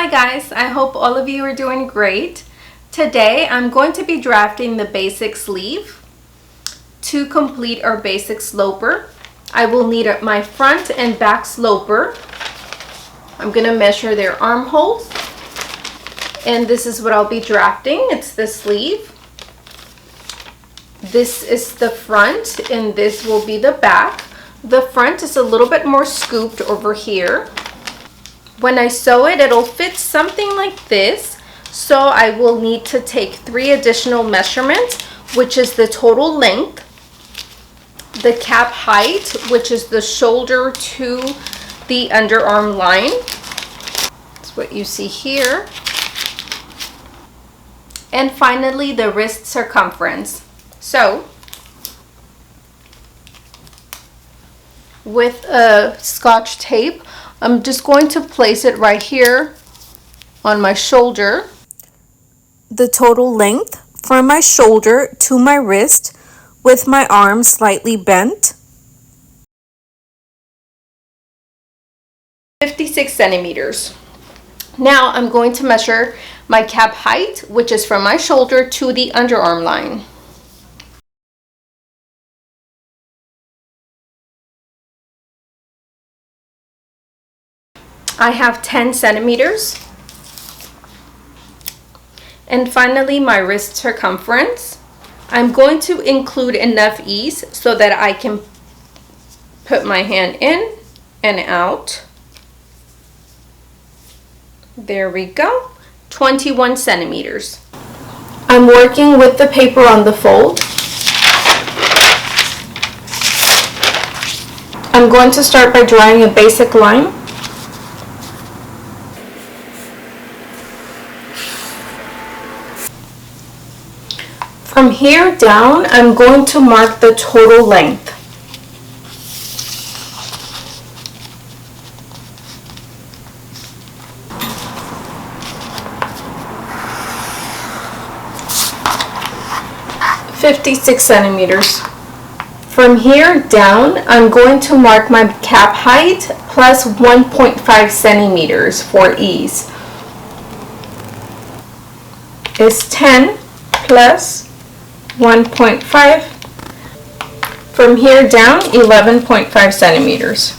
Hi guys, I hope all of you are doing great. Today I'm going to be drafting the basic sleeve. To complete our basic sloper, I will need my front and back sloper. I'm going to measure their armholes, and this is what I'll be drafting. It's the sleeve. This is the front and this will be the back. The front is a little bit more scooped over here. When I sew it, it'll fit something like this. So I will need to take 3 additional measurements, which is the total length, the cap height, which is the shoulder to the underarm line. That's what you see here. And finally, the wrist circumference. So with a Scotch tape, I'm just going to place it right here on my shoulder. The total length from my shoulder to my wrist with my arm slightly bent. 56 centimeters. Now I'm going to measure my cap height, which is from my shoulder to the underarm line. I have 10 centimeters. And finally, my wrist circumference. I'm going to include enough ease so that I can put my hand in and out. There we go, 21 centimeters. I'm working with the paper on the fold. I'm going to start by drawing a basic line. From here down, I'm going to mark the total length. "56 centimeters. From here down, I'm going to mark my cap height plus 1.5 centimeters for ease. Is 10 plus 1.5. From here down, 11.5 centimeters.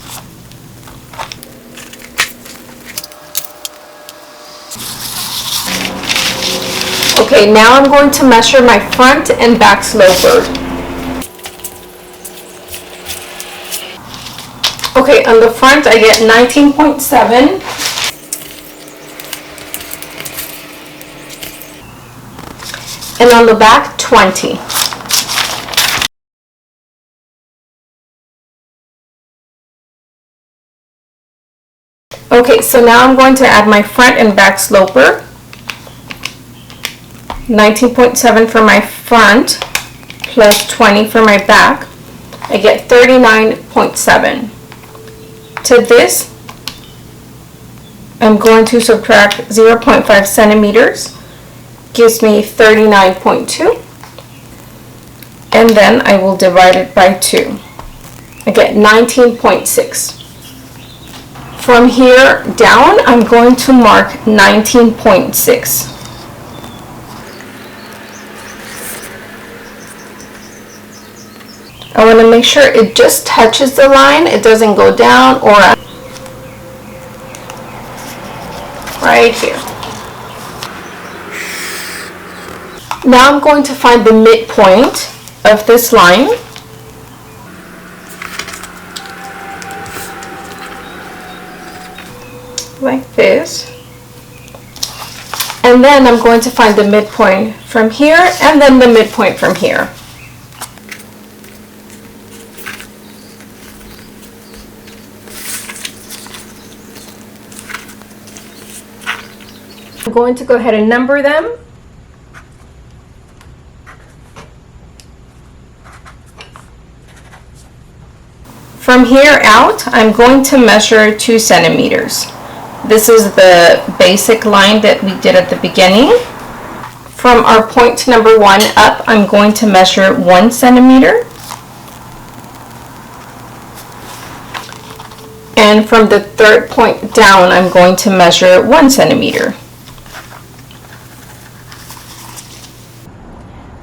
Okay, now I'm going to measure my front and back sloper. Okay, on the front I get 19.7. And on the back, 20. Okay, so now I'm going to add my front and back sloper. 19.7 for my front plus 20 for my back. I get 39.7. To this, I'm going to subtract 0.5 centimeters. Gives me 39.2, and then I will divide it by 2. I get 19.6. From here down, I'm going to mark 19.6. I want to make sure it just touches the line, it doesn't go down or up. Right here. Now I'm going to find the midpoint of this line. Like this. And then I'm going to find the midpoint from here and then the midpoint from here. I'm going to go ahead and number them. From here out, I'm going to measure 2 centimeters. This is the basic line that we did at the beginning. From our point number 1 up, I'm going to measure 1 centimeter. And from the third point down, I'm going to measure 1 centimeter.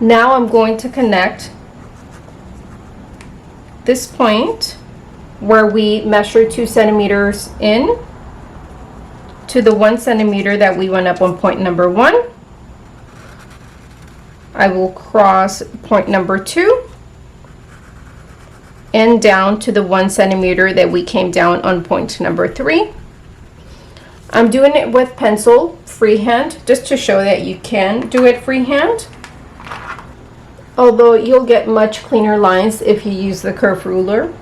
Now I'm going to connect this point where we measured 2 centimeters in to the 1 centimeter that we went up on point number 1. I will cross point number 2 and down to the 1 centimeter that we came down on point number 3. I'm doing it with pencil freehand just to show that you can do it freehand, although you'll get much cleaner lines if you use the curve ruler.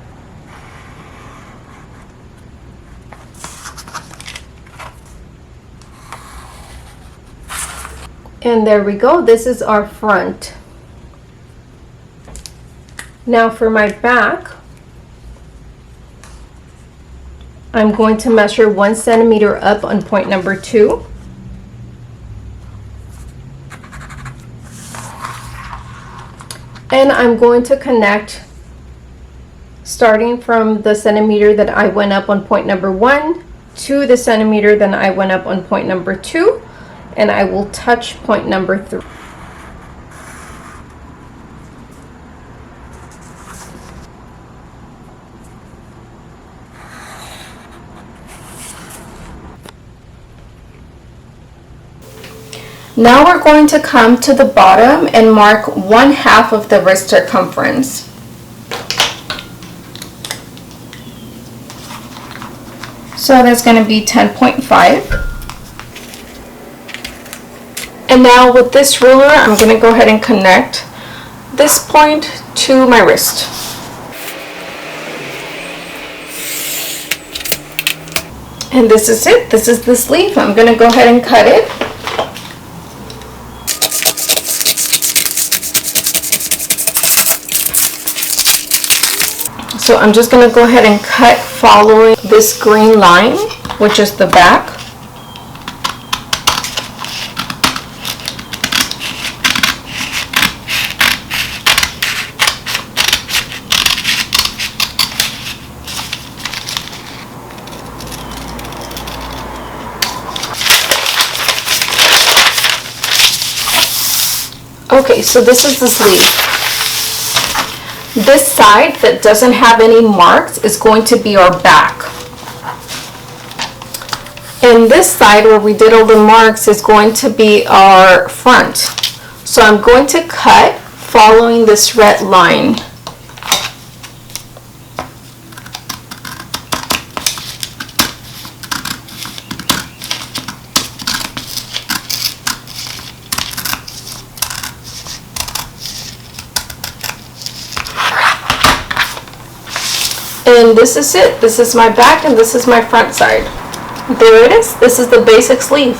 And there we go, this is our front. Now for my back, I'm going to measure 1 centimeter up on point number 2. And I'm going to connect starting from the centimeter that I went up on point number 1 to the centimeter that I went up on point number 2, and I will touch point number 3. Now we're going to come to the bottom and mark 1/2 of the wrist circumference. So that's going to be 10.5. And now with this ruler, I'm going to go ahead and connect this point to my wrist. And this is it. This is the sleeve. I'm going to go ahead and cut it. So I'm just going to go ahead and cut following this green line, which is the back. Okay, so this is the sleeve. This side that doesn't have any marks is going to be our back. And this side where we did all the marks is going to be our front. So I'm going to cut following this red line. And this is it. This is my back and this is my front side. There it is. This is the basic sleeve.